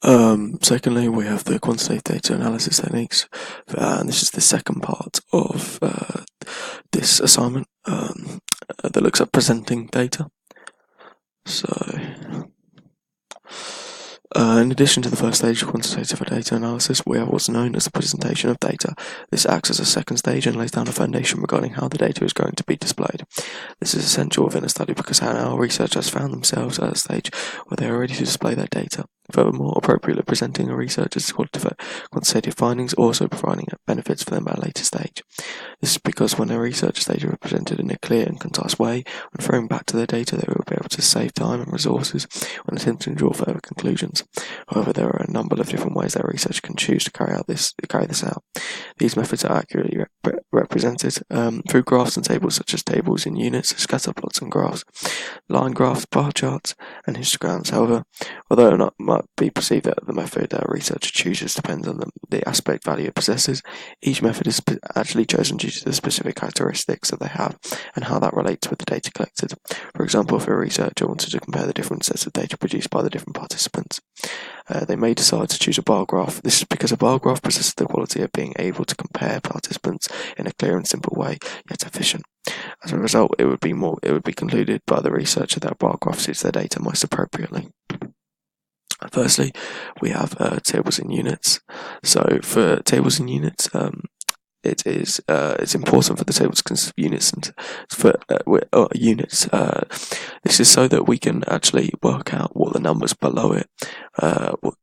Secondly, we have the quantitative data analysis techniques, and this is the second part of this assignment that looks at presenting data. So, in addition to the first stage of quantitative data analysis, we have what's known as the presentation of data. This acts as a second stage and lays down a foundation regarding how the data is going to be displayed. This is essential within a study because our researchers found themselves at a stage where they are ready to display their data. Furthermore, appropriately presenting a researcher's quantitative findings also providing benefits for them at a later stage. This is because when a researcher's data are presented in a clear and concise way, when referring back to their data, they will be able to save time and resources when attempting to draw further conclusions. However, there are a number of different ways that research can choose to carry this out. These methods are accurately represented through graphs and tables such as tables in units, scatter plots and graphs, line graphs, bar charts, and histograms. However, although it might be perceived that the method a researcher chooses depends on the aspect value it possesses, each method is actually chosen due to the specific characteristics that they have and how that relates with the data collected. For example, if a researcher wanted to compare the different sets of data produced by the different participants, they may decide to choose a bar graph. This is because a bar graph possesses the quality of being able to compare participants in a clear and simple way, yet efficient. As a result, it would be concluded by the researcher that a bar graph suits their data most appropriately. Firstly, we have tables in units. So for tables in units, it's important for the tables to consist of units and for units. This is so that we can actually work out what the numbers below it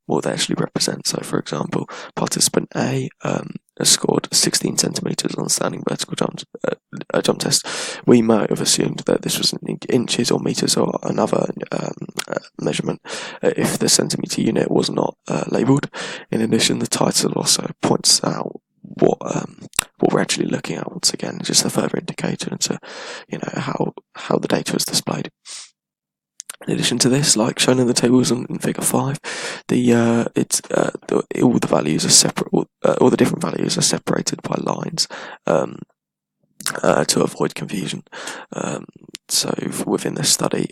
what they actually represent. So, for example, participant A has scored 16 centimeters on the standing vertical jump test. We might have assumed that this was in inches or meters or another measurement if the centimeter unit was not labelled. In addition, the title also points out what we're actually looking at. Once again, just a further indicator into how the data is displayed. In addition to this, like shown in the tables in Figure 5, all the values are separate. All the different values are separated by lines to avoid confusion. So within this study,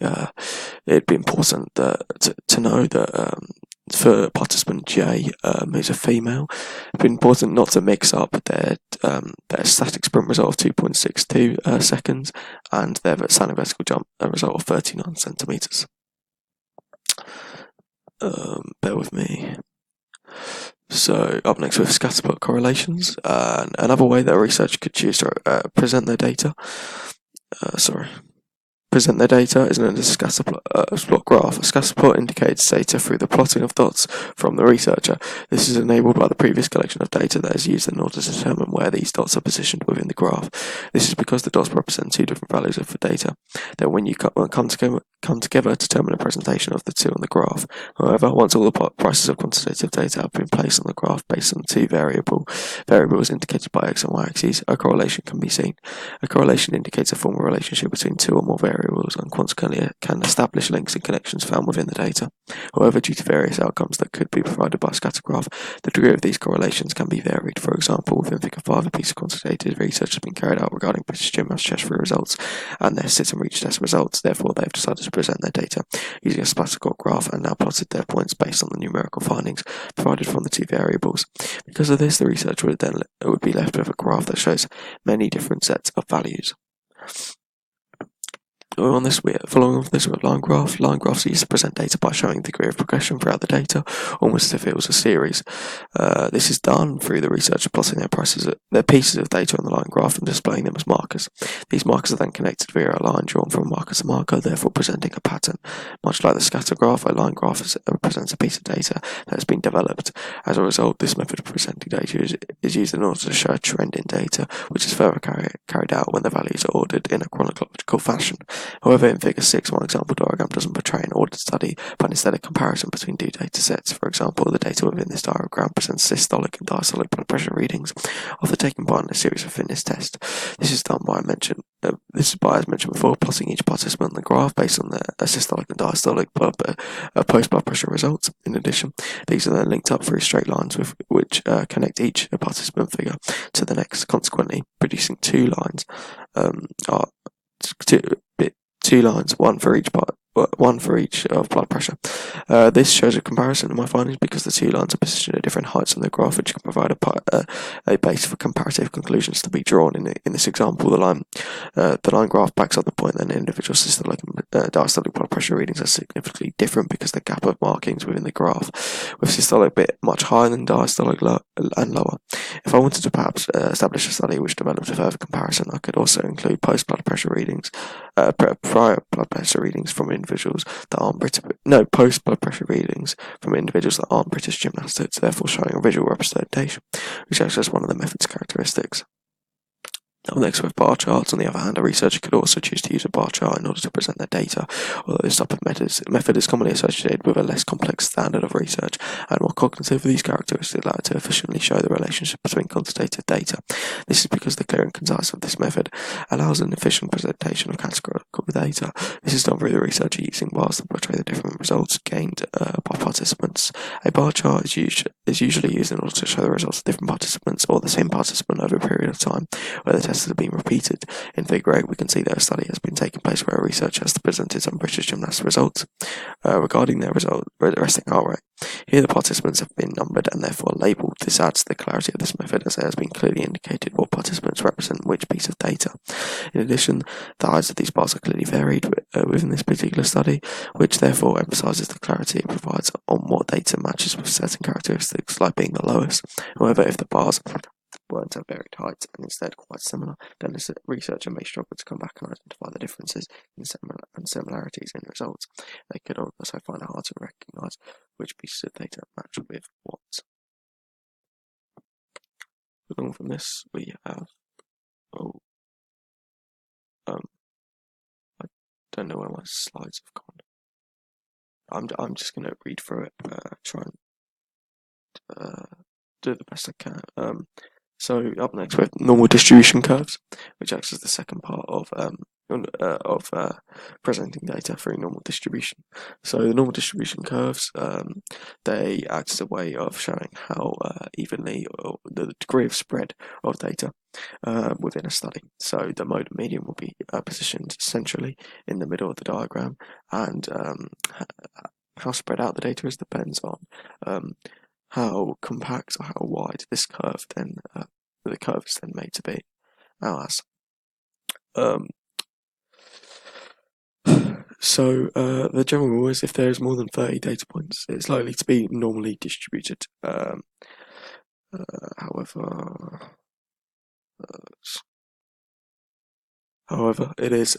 it'd be important to know that for participant J, who's a female, it'd be important not to mix up their static sprint result of 2.62 seconds and their standing vertical jump result of 39 centimeters. Bear with me. So up next we have scatter plot correlations. Another way that a researcher could choose to present their data. Present their data is known as a scatter plot graph. A scatter plot indicates data through the plotting of dots from the researcher. This is enabled by the previous collection of data that is used in order to determine where these dots are positioned within the graph. This is because the dots represent two different values of the data. Then when you come together to determine a presentation of the two on the graph. However, once all the prices of quantitative data have been placed on the graph based on two variables indicated by x and y axes, a correlation can be seen. A correlation indicates a formal relationship between two or more variables and consequently can establish links and connections found within the data. However, due to various outcomes that could be provided by a scatter graph, the degree of these correlations can be varied. For example, within Figure 5, a piece of quantitative research has been carried out regarding British gymnast chest free results and their sit and reach test results. Therefore, they have decided to present their data using a scatter plot graph and now plotted their points based on the numerical findings provided from the two variables. Because of this, the researcher would be left with a graph that shows many different sets of values. Following on this, we have line graph. Line graphs are used to present data by showing the degree of progression throughout the data, almost as if it was a series. This is done through the researcher plotting their pieces of data on the line graph and displaying them as markers. These markers are then connected via a line drawn from marker to marker, therefore presenting a pattern. Much like the scatter graph, a line graph represents a piece of data that has been developed. As a result, this method of presenting data is used in order to show a trend in data, which is further carried out when the values are ordered in a chronological fashion. However, in Figure 6, one example diagram doesn't portray an ordered study, but instead a comparison between two data sets. For example, the data within this diagram presents systolic and diastolic blood pressure readings after taking part in a series of fitness tests. This is done by, as mentioned before, plotting each participant on the graph based on the systolic and diastolic post-blood pressure results. In addition, these are then linked up through straight lines which connect each participant figure to the next, consequently producing two lines, one for each part, one for each of blood pressure. This shows a comparison of my findings because the two lines are positioned at different heights on the graph, which can provide a base for comparative conclusions to be drawn. In this example, the line graph backs up the point that individual systolic and diastolic blood pressure readings are significantly different because the gap of markings within the graph, with systolic bit much higher than diastolic and lower. If I wanted to perhaps establish a study which developed a further comparison, I could also include prior blood pressure readings from individuals that aren't post blood pressure readings from individuals that aren't British gymnastics, therefore showing a visual representation, which acts as one of the method's characteristics. Next, with bar charts, on the other hand, a researcher could also choose to use a bar chart in order to present their data, although this type of method is commonly associated with a less complex standard of research and more cognitive. These characteristics allow it to efficiently show the relationship between quantitative data. This is because the clear and concise of this method allows an efficient presentation of categorical data. This is done through the researcher using bars to portray the different results gained by participants. A bar chart is usually used in order to show the results of different participants or the same participant over a period of time, where the tests have been repeated. In Figure 8, we can see that a study has been taking place where a researcher has presented some British gymnasts' results regarding their resting heart rate. Here, the participants have been numbered and therefore labelled. This adds to the clarity of this method, as it has been clearly indicated what participants represent which piece of data. In addition, the heights of these bars are clearly varied within this particular study, which therefore emphasises the clarity it provides on what data matches with certain characteristics, like being the lowest. However, if the bars weren't at varied heights and instead quite similar, then the researcher may struggle to come back and identify the differences and similarities in results. They could also find it hard to recognise which pieces of data match with what. Along from this, we have I don't know where my slides have gone. I'm just going to read through it, try and do the best I can. So up next we have normal distribution curves, which acts as the second part of presenting data through normal distribution. So the normal distribution curves, they act as a way of showing how evenly or the degree of spread of data within a study. So the mode median will be positioned centrally in the middle of the diagram, and how spread out the data is depends on how compact or how wide this curve then the curve is then made to be. Now, so the general rule is if there is more than 30 data points, it's likely to be normally distributed. However, it is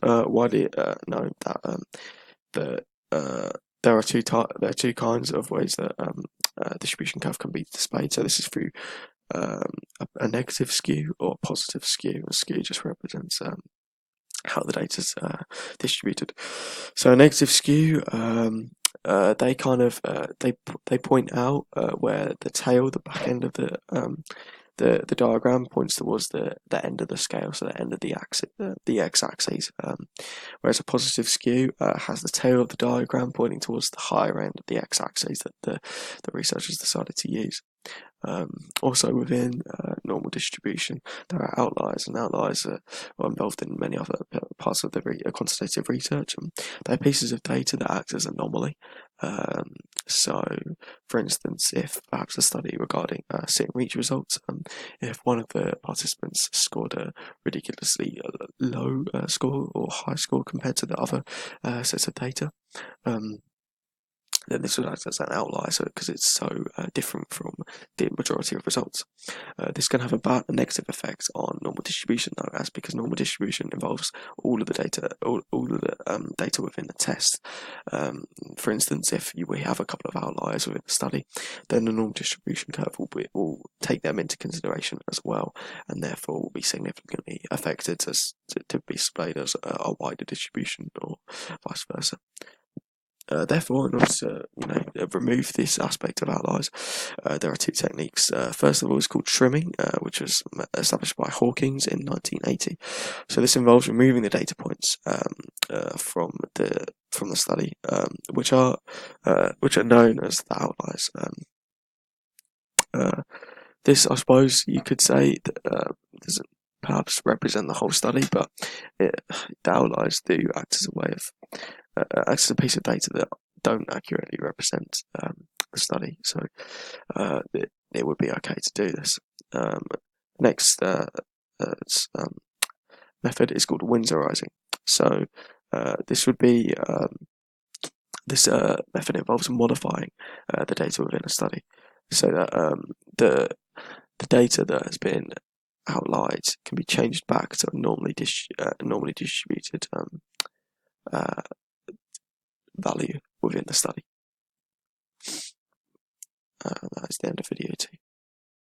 widely known that there are two kinds of ways that distribution curve can be displayed. So this is through a negative skew or a positive skew. A skew just represents how the data is distributed. So a negative skew, they kind of they point out where the tail, the back end of the diagram points towards the end of the scale, so the end of the axis, the x-axis, whereas a positive skew has the tail of the diagram pointing towards the higher end of the x-axis that the researchers decided to use. Also within normal distribution, there are outliers, and outliers are involved in many other parts of the quantitative research. They're pieces of data that act as an anomaly. So, for instance, if perhaps a study regarding sit and reach results, if one of the participants scored a ridiculously low score or high score compared to the other sets of data, then this would act as an outlier, so because it's so different from the majority of results. This can have a negative effect on normal distribution, though, as because normal distribution involves all of the data, all of the data within the test. For instance, if we have a couple of outliers within the study, then the normal distribution curve will take them into consideration as well, and therefore will be significantly affected to be displayed as a wider distribution, or vice versa. Therefore, in order to remove this aspect of outliers, there are two techniques. First of all, is called trimming, which was established by Hawkins in 1980. So this involves removing the data points from the study, which are known as the outliers. This, I suppose, you could say, that perhaps represent the whole study, but the outliers do act as a way of acts as a piece of data that don't accurately represent the study. So it would be okay to do this. Next method is called Windsorizing. So this would be this method involves modifying the data within a study, so that the data that has been outlied can be changed back to a normally distributed value within the study. That is the end of video 2.